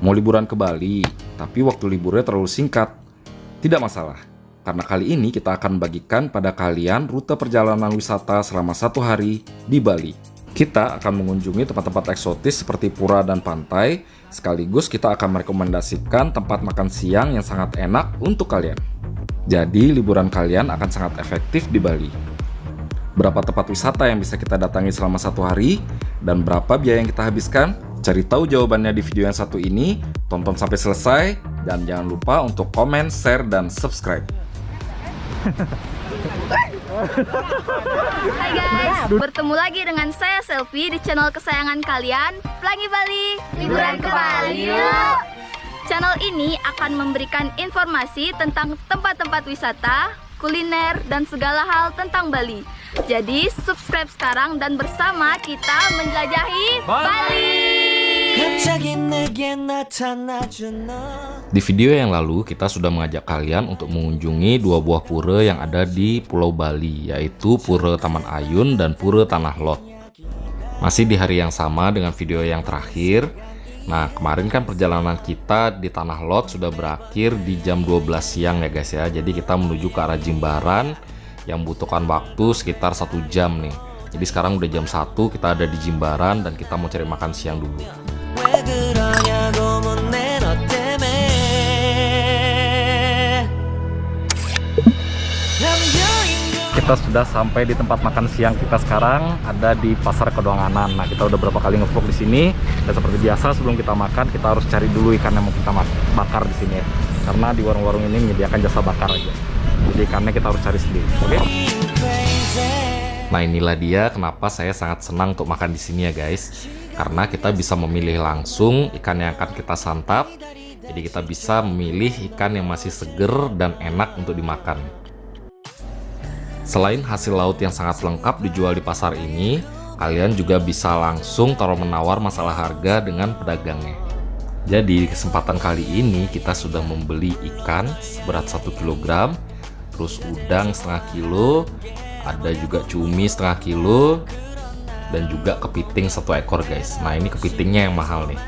Mau liburan ke Bali, tapi waktu liburnya terlalu singkat? Tidak masalah, karena kali ini kita akan bagikan pada kalian rute perjalanan wisata selama 1 hari di Bali. Kita akan mengunjungi tempat-tempat eksotis seperti pura dan pantai, sekaligus kita akan merekomendasikan tempat makan siang yang sangat enak untuk kalian. Jadi, liburan kalian akan sangat efektif di Bali. Berapa tempat wisata yang bisa kita datangi selama 1 hari, dan berapa biaya yang kita habiskan? Cari tahu jawabannya di video yang satu ini, tonton sampai selesai, dan jangan lupa untuk komen, share, dan subscribe. Hai guys, bertemu lagi dengan saya Selfie di channel kesayangan kalian, Pelangi Bali. Liburan ke Bali yuk! Channel ini akan memberikan informasi tentang tempat-tempat wisata, kuliner, dan segala hal tentang Bali. Jadi subscribe sekarang dan bersama kita menjelajahi Bali. Di video yang lalu kita sudah mengajak kalian untuk mengunjungi 2 buah pura yang ada di Pulau Bali, yaitu Pura Taman Ayun dan Pura Tanah Lot. Masih di hari yang sama dengan video yang terakhir. Nah, kemarin kan perjalanan kita di Tanah Lot sudah berakhir di jam 12 siang ya guys ya. Jadi kita menuju ke arah Jimbaran yang membutuhkan waktu sekitar 1 jam nih. Jadi sekarang udah jam 1, kita ada di Jimbaran dan kita mau cari makan siang dulu. Kita sudah sampai di tempat makan siang kita sekarang, ada di Pasar Kedonganan. Nah, kita udah berapa kali ngevlog di sini. Dan seperti biasa sebelum kita makan, kita harus cari dulu ikan yang mau kita bakar di sini ya. Karena di warung-warung ini menyediakan jasa bakar aja. Jadi ikannya kita harus cari sendiri, oke? Nah, inilah dia kenapa saya sangat senang untuk makan di sini ya guys. Karena kita bisa memilih langsung ikan yang akan kita santap. Jadi kita bisa memilih ikan yang masih seger dan enak untuk dimakan. Selain hasil laut yang sangat lengkap dijual di pasar ini, kalian juga bisa langsung tawar-menawar masalah harga dengan pedagangnya. Jadi di kesempatan kali ini kita sudah membeli ikan seberat 1 kg, terus udang setengah kilo, ada juga cumi setengah kilo, dan juga kepiting 1 ekor guys. Nah, ini kepitingnya yang mahal nih.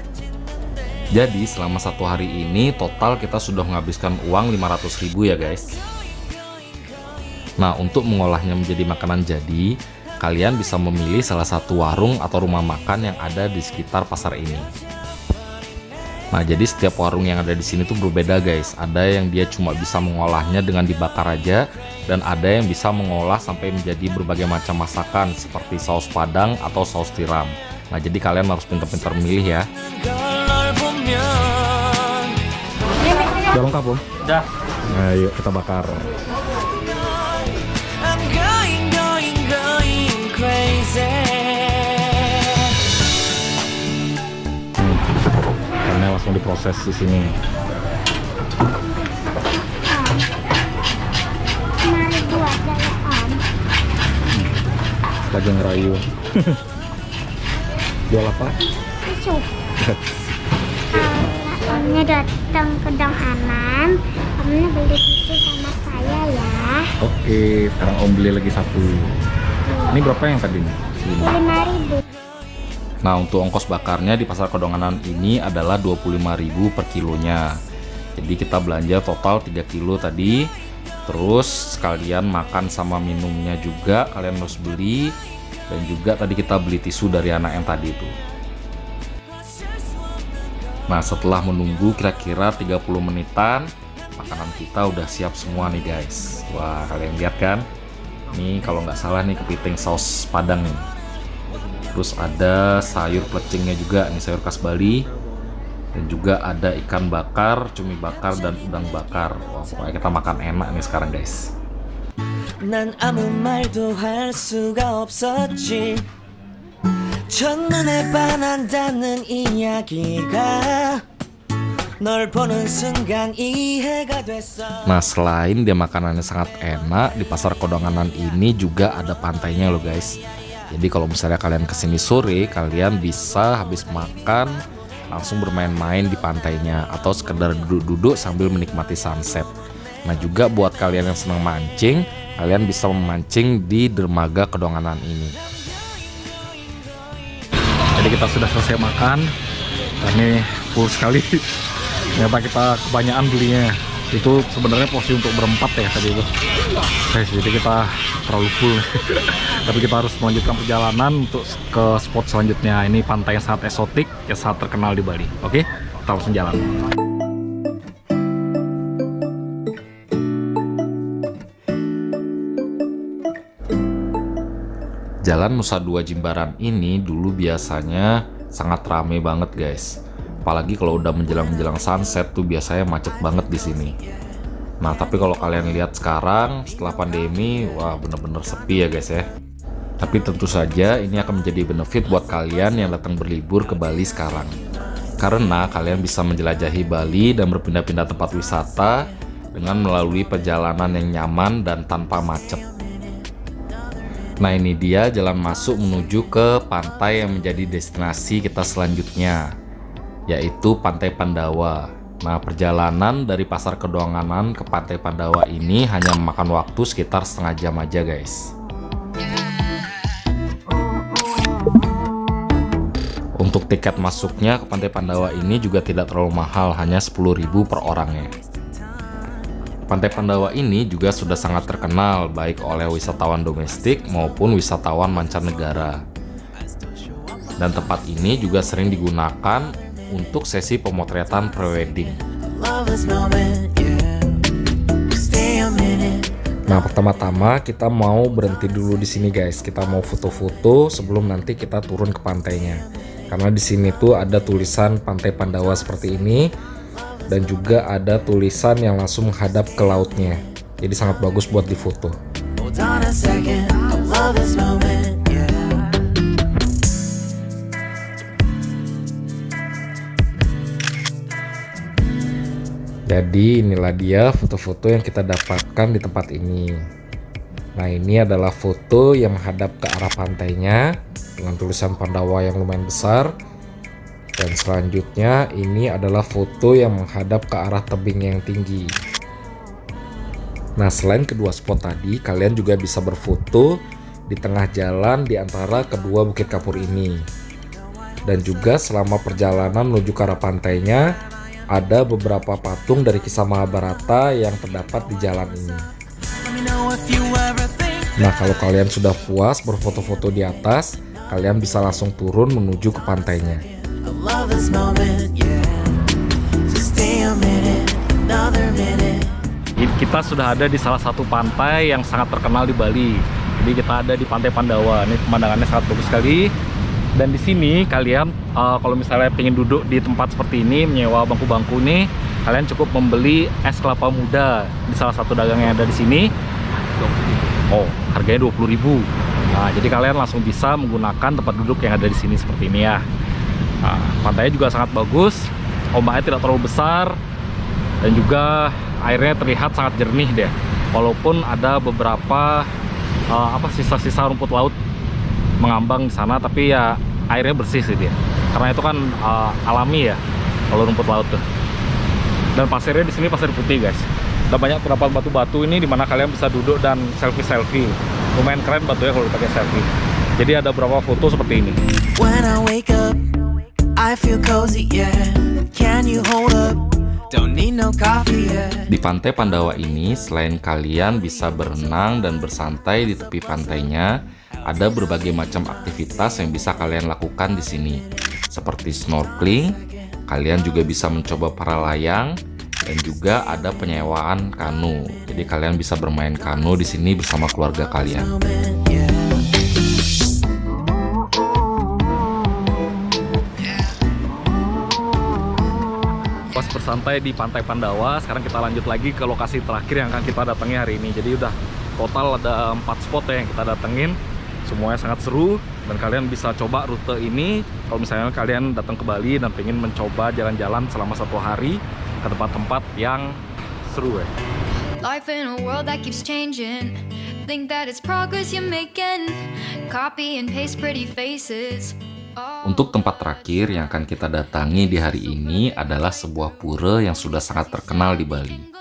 Jadi selama 1 hari ini total kita sudah menghabiskan uang 500.000 ya guys. Nah, untuk mengolahnya menjadi makanan jadi, kalian bisa memilih salah satu warung atau rumah makan yang ada di sekitar pasar ini. Nah, jadi setiap warung yang ada di sini tuh berbeda guys. Ada yang dia cuma bisa mengolahnya dengan dibakar aja, dan ada yang bisa mengolah sampai menjadi berbagai macam masakan seperti saus padang atau saus tiram. Nah, jadi kalian harus pintar-pintar milih ya. Udah lengkap, Om? Udah. Nah, yuk kita bakar. Karena langsung diproses di sini. Lagi ngerayu. Jual apa? Tisu. Omnya datang ke Donganan, omnya beli tisu sama saya ya. Oke, sekarang Om beli lagi 1. Ini berapa yang tadi? 5.000. Nah, untuk ongkos bakarnya di Pasar Kedonganan ini adalah 25.000 per kilonya. Jadi kita belanja total 3 kilo tadi. Terus sekalian makan sama minumnya juga kalian harus beli. Dan juga tadi kita beli tisu dari anak yang tadi itu. Nah, setelah menunggu kira-kira 30 menitan, makanan kita udah siap semua nih guys. Wah, kalian lihat kan? Ini kalau nggak salah nih kepiting saus padang nih. Terus ada sayur plecingnya juga, ini sayur khas Bali. Dan juga ada ikan bakar, cumi bakar, dan udang bakar. Wah, pokoknya kita makan enak nih sekarang guys. 난 아무 말도 할 수가 없었지. 첫눈에 반한다는 이야기가 널 보는 순간 이해가 됐어. Nah, selain dia makanannya sangat enak, di Pasar Kedonganan ini juga ada pantainya loh guys. Jadi kalau misalnya kalian kesini sore, kalian bisa habis makan langsung bermain-main di pantainya atau sekedar duduk-duduk sambil menikmati sunset. Nah, juga buat kalian yang senang mancing, kalian bisa memancing di dermaga Kedonganan ini. Jadi kita sudah selesai makan. Ini full sekali. Ternyata kita kebanyakan belinya. Itu sebenarnya porsi untuk berempat ya tadi itu. Guys, jadi kita terlalu full. Tapi kita harus melanjutkan perjalanan untuk ke spot selanjutnya. Ini pantai yang sangat eksotik, yang sangat terkenal di Bali. Oke, kita langsung jalan. Jalan Nusa Dua Jimbaran ini dulu biasanya sangat rame banget guys. Apalagi kalau udah menjelang sunset tuh biasanya macet banget di sini. Nah, tapi kalau kalian lihat sekarang setelah pandemi, wah bener-bener sepi ya guys ya. Tapi tentu saja ini akan menjadi benefit buat kalian yang datang berlibur ke Bali sekarang. Karena kalian bisa menjelajahi Bali dan berpindah-pindah tempat wisata dengan melalui perjalanan yang nyaman dan tanpa macet. Nah, ini dia jalan masuk menuju ke pantai yang menjadi destinasi kita selanjutnya, yaitu Pantai Pandawa. Nah, perjalanan dari Pasar Kedonganan ke Pantai Pandawa ini hanya memakan waktu sekitar setengah jam aja guys. Untuk tiket masuknya ke Pantai Pandawa ini juga tidak terlalu mahal, hanya 10.000 per orangnya. Pantai Pandawa ini juga sudah sangat terkenal baik oleh wisatawan domestik maupun wisatawan mancanegara. Dan tempat ini juga sering digunakan untuk sesi pemotretan prewedding. Nah, pertama-tama kita mau berhenti dulu di sini guys. Kita mau foto-foto sebelum nanti kita turun ke pantainya. Karena di sini tuh ada tulisan Pantai Pandawa seperti ini. Dan juga ada tulisan yang langsung menghadap ke lautnya. Jadi sangat bagus buat difoto. Jadi inilah dia foto-foto yang kita dapatkan di tempat ini. Nah, ini adalah foto yang menghadap ke arah pantainya dengan tulisan Pandawa yang lumayan besar. Dan selanjutnya ini adalah foto yang menghadap ke arah tebing yang tinggi. Nah, selain kedua spot tadi, kalian juga bisa berfoto di tengah jalan di antara kedua bukit kapur ini. Dan juga selama perjalanan menuju ke arah pantainya, ada beberapa patung dari kisah Mahabharata yang terdapat di jalan ini. Nah, kalau kalian sudah puas berfoto-foto di atas, kalian bisa langsung turun menuju ke pantainya. Kita sudah ada di salah satu pantai yang sangat terkenal di Bali. Jadi kita ada di Pantai Pandawa. Ini pemandangannya sangat bagus sekali. Dan di sini kalian kalau misalnya pengen duduk di tempat seperti ini, menyewa bangku-bangku nih, kalian cukup membeli es kelapa muda di salah satu dagang yang ada di sini. Oh, harganya 20.000. Nah, jadi kalian langsung bisa menggunakan tempat duduk yang ada di sini seperti ini ya. Nah, pantainya juga sangat bagus, ombaknya tidak terlalu besar, dan juga airnya terlihat sangat jernih deh. Walaupun ada beberapa sisa-sisa rumput laut mengambang di sana, tapi ya airnya bersih sih dia. Karena itu kan alami ya, kalau rumput laut tuh. Dan pasirnya di sini pasir putih guys. Ada banyak terdapat batu-batu ini dimana kalian bisa duduk dan selfie-selfie. Lumayan keren batunya kalau dipakai selfie. Jadi ada beberapa foto seperti ini. When I wake up, I feel cozy, yeah. Can you hold up? Don't need no coffee, yeah. Di Pantai Pandawa ini, selain kalian bisa berenang dan bersantai di tepi pantainya, ada berbagai macam aktivitas yang bisa kalian lakukan di sini. Seperti snorkeling, kalian juga bisa mencoba para layang, dan juga ada penyewaan kanu. Jadi kalian bisa bermain kanu di sini bersama keluarga kalian. Pas bersantai di Pantai Pandawa, sekarang kita lanjut lagi ke lokasi terakhir yang akan kita datangi hari ini. Jadi udah total ada 4 spot ya yang kita datengin. Semuanya sangat seru dan kalian bisa coba rute ini kalau misalnya kalian datang ke Bali dan pengen mencoba jalan-jalan selama 1 hari ke tempat-tempat yang seru ya. Life in a world that keeps changing. Think that it's progress you're making. Copy and paste pretty faces. Untuk tempat terakhir yang akan kita datangi di hari ini adalah sebuah pura yang sudah sangat terkenal di Bali.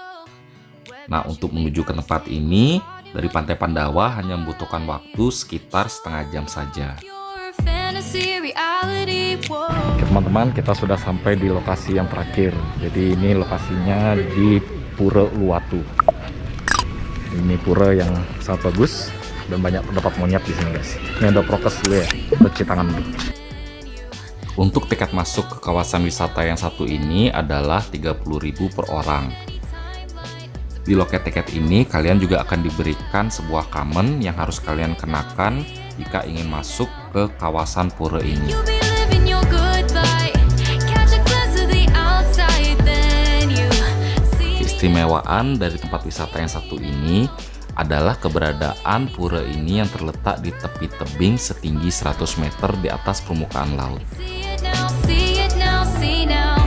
Nah, untuk menuju ke tempat ini, dari Pantai Pandawa hanya membutuhkan waktu sekitar setengah jam saja. Kita Teman-teman, kita sudah sampai di lokasi yang terakhir. Jadi ini lokasinya di Pura Uluwatu. Ini pura yang sangat bagus dan banyak terdapat monyet di sini, guys. Ini ada prokes dulu ya, cuci tangan dulu. Untuk tiket masuk ke kawasan wisata yang satu ini adalah 30.000 per orang. Di loket tiket ini kalian juga akan diberikan sebuah kamen yang harus kalian kenakan jika ingin masuk ke kawasan pura ini. You'll be living your good life. Catch a glimpse of the outside, then you see. Keistimewaan dari tempat wisata yang satu ini adalah keberadaan pura ini yang terletak di tepi tebing setinggi 100 meter di atas permukaan laut. See it now, see it now, see now.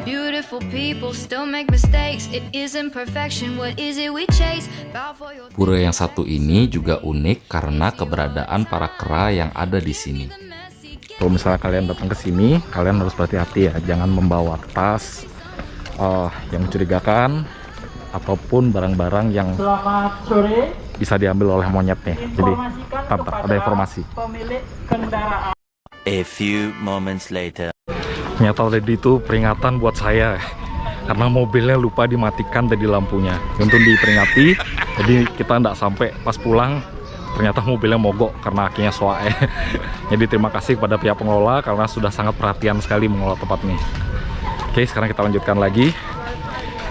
Beautiful people still make mistakes. It isn't perfection, what is it we chase? Bow for your Pura yang satu ini juga unik karena keberadaan para kera yang ada di sini. Kalau misalnya kalian datang ke sini, kalian harus berhati-hati ya, jangan membawa tas yang mencurigakan ataupun barang-barang yang bisa diambil oleh monyet nih. Jadi, ada informasi. A few moments later. Ternyata tadi itu peringatan buat saya karena mobilnya lupa dimatikan tadi lampunya. Untuk diperingati, jadi kita nggak sampai pas pulang ternyata mobilnya mogok karena akinya soae. Jadi terima kasih kepada pihak pengelola karena sudah sangat perhatian sekali mengelola tempat ini. Oke, sekarang kita lanjutkan lagi.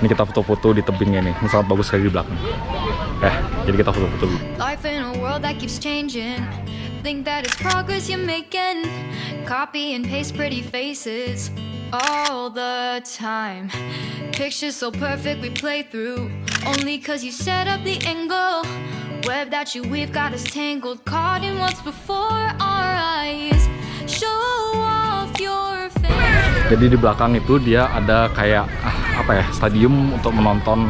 Ini kita foto-foto di tebingnya nih. Ini sangat bagus sekali di belakang. Jadi kita foto-foto dulu. life in a world that keeps changing. Think that it's progress you're making. Copy and paste pretty faces all the time. Pictures so perfect we play through. Only cause you set up the angle. Web that you weave got us tangled. Caught in what's before our eyes. Show off your face. Jadi di belakang itu dia ada kayak stadium untuk menonton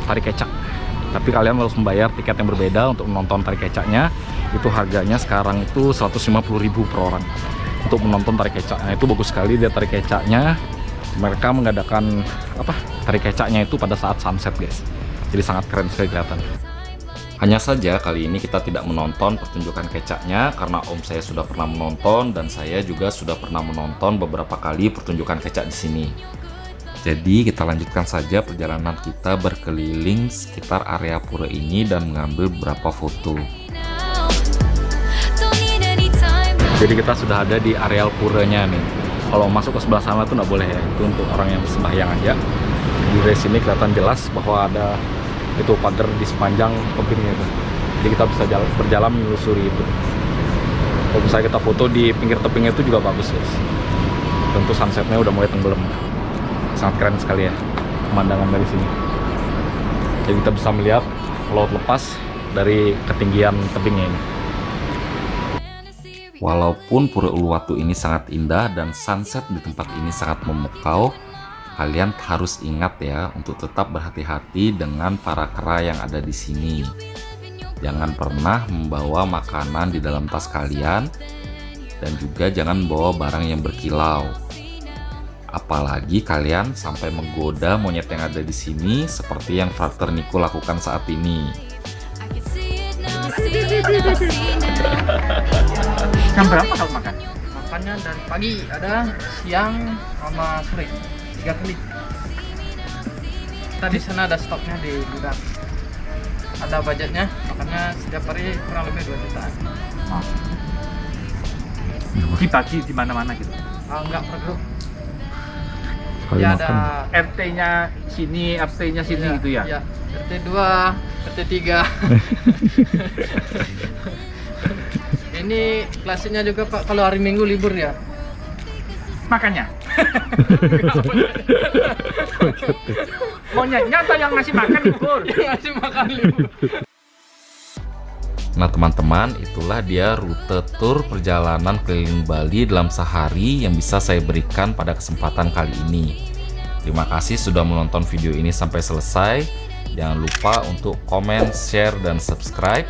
tari kecak. Tapi kalian harus membayar tiket yang berbeda untuk menonton tari kecaknya. Itu harganya sekarang itu 150.000 per orang untuk menonton tari kecaknya. Itu bagus sekali dia tari kecaknya. Mereka mengadakan tari kecaknya itu pada saat sunset, guys. Jadi sangat keren sekali kelihatan. Hanya saja kali ini kita tidak menonton pertunjukan kecaknya karena om saya sudah pernah menonton dan saya juga sudah pernah menonton beberapa kali pertunjukan kecak di sini. Jadi kita lanjutkan saja perjalanan kita berkeliling sekitar area pura ini dan mengambil beberapa foto. Don't need any time. Jadi kita sudah ada di areal puranya nih. Kalau masuk ke sebelah sana tuh nggak boleh ya, itu untuk orang yang sembahyang aja. Di sini kelihatan jelas bahwa ada itu pagar di sepanjang tebingnya itu. Jadi kita bisa berjalan menelusuri itu. Kalau misalnya kita foto di pinggir tebingnya itu juga bagus, guys. Tentu sunsetnya udah mulai tenggelam. Sangat keren sekali ya pemandangan dari sini. Jadi kita bisa melihat laut lepas dari ketinggian tebingnya ini. Walaupun Pura Uluwatu ini sangat indah dan sunset di tempat ini sangat memukau, kalian harus ingat ya untuk tetap berhati-hati dengan para kera yang ada di sini. Jangan pernah membawa makanan di dalam tas kalian dan juga jangan bawa barang yang berkilau. Apalagi kalian sampai menggoda monyet yang ada di sini seperti yang Frater Nico lakukan saat ini. I can see it now, see it now, see now. Jam berapa kalau makan? Makannya dari pagi, ada siang sama sore, 3 kali. Kita di sana ada stoknya di gudang. Ada budgetnya, makanya setiap hari kurang lebih 2 jutaan. Dibagi di mana-mana gitu. Enggak per grup. Sekali Ya makan. ada RT-nya sini, RT-nya sini gitu ya. Ya, RT 2, RT 3. Ini klasenya juga Pak, kalau hari Minggu libur ya. Makannya. Monyetnya atau yang ngasih makan libur? Ngasih makan libur. Nah teman-teman, itulah dia rute tur perjalanan keliling Bali dalam sehari yang bisa saya berikan pada kesempatan kali ini. Terima kasih sudah menonton video ini sampai selesai. Jangan lupa untuk komen, share, dan subscribe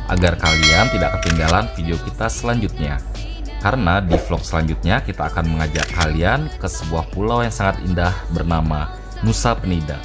agar kalian tidak ketinggalan video kita selanjutnya. Karena di vlog selanjutnya kita akan mengajak kalian ke sebuah pulau yang sangat indah bernama Nusa Penida.